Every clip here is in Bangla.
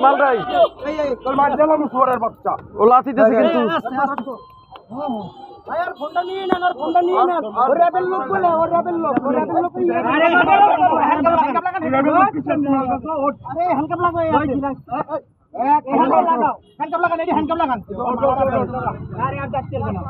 মালরাই ও লাথি দিয়েছে কিন্তু यार फोनটা নিয়ে নেন আর ফোনটা নিয়ে নেন ওর র্যাবের লোক বলে ওর র্যাবের লোক আরে হ্যান্ডকাপ লাগাও হ্যান্ডকাপ লাগান এই হ্যান্ডকাপ লাগান আরে আর যাচ্ছে না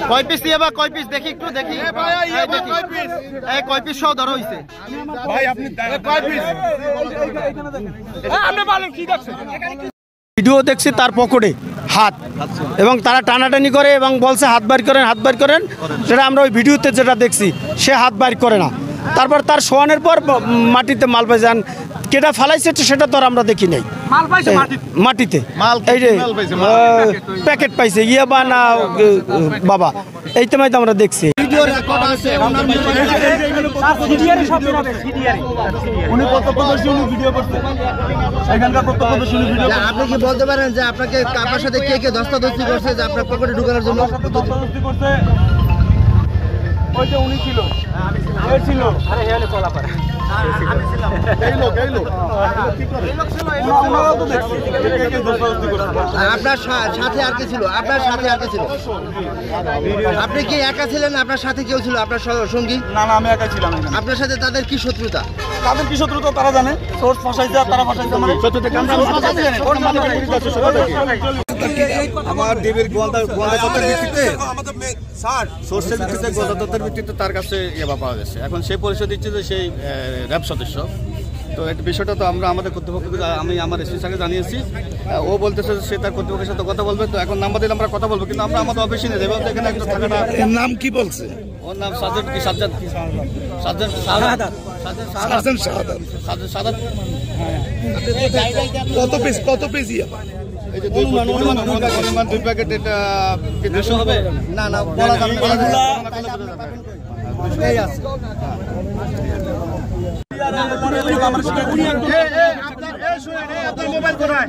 কয় পিস দিয়ে বা কয় পিস দেখি একটু দেখি কয় পিস সহ ধরা হইছে ভাই আপনি কয় পিস আপনি বলেন কি দেখছেন ভিডিও দেখছি তার পকেটে হাত এবং তারা টানাটানি করে এবং বলছে হাত বাইর করেন সেটা আমরা ওই ভিডিওতে যেটা দেখছি সে হাত বাইর করে না তারপর তার শোয়ানোর পর মাটিতে মাল পাই যান কেটা ফালাইছে সেটা তো আর আমরা দেখি নাই মাটিতে এই যে প্যাকেট পাইছে ইয়াবা না বাবা এই তো আমরা দেখছি আপনি কি বলতে পারেন যে আপনাকে আপনার সাথে কে কে ধস্তাধস্তি করছে যে আপনার পকেটে ঢুকানোর জন্য উনি ছিল আপনার সাথে আর কে ছিল আপনি কি একা ছিলেন আপনার সাথে কেউ ছিল আপনার সঙ্গী না আমি একা ছিলাম আপনার সাথে তাদের কি শত্রুতা তারা জানে সোর্স ফাঁসাইছে তারা ফাঁসাইছে মানে আমার দেবের গোয়ালদা তথ্যের ভিত্তিতে সোর্সের ভিত্তিতে গোয়ালদা তথ্যের ভিত্তিতে তার কাছে ইয়াবা পাওয়া গেছে এখন সে পরিচয় দিচ্ছে যে সেই র্যাব সদস্য তো একটা বিষয়টা তো আমরা আমাদের কর্তৃপক্ষকে আমি আমার এসপি স্যারকে জানিয়েছি ও বলতেছে সে তার কর্তৃপক্ষের সাথে কথা বলবে তো এখন নাম্বার দিলে আমরা কথা বলবো কিন্তু আমরা আমাদের অফিসে নিয়ে যাবো এখানে একটু থাকাটা নাম কি বলছে ওর নাম সাজ্জাদ কত পেজ ইয়াবা এই যে দুই প্যাকেট এটা কি 200 হবে না বলা যাবে এই আছে আপনার মোবাইল কোথায়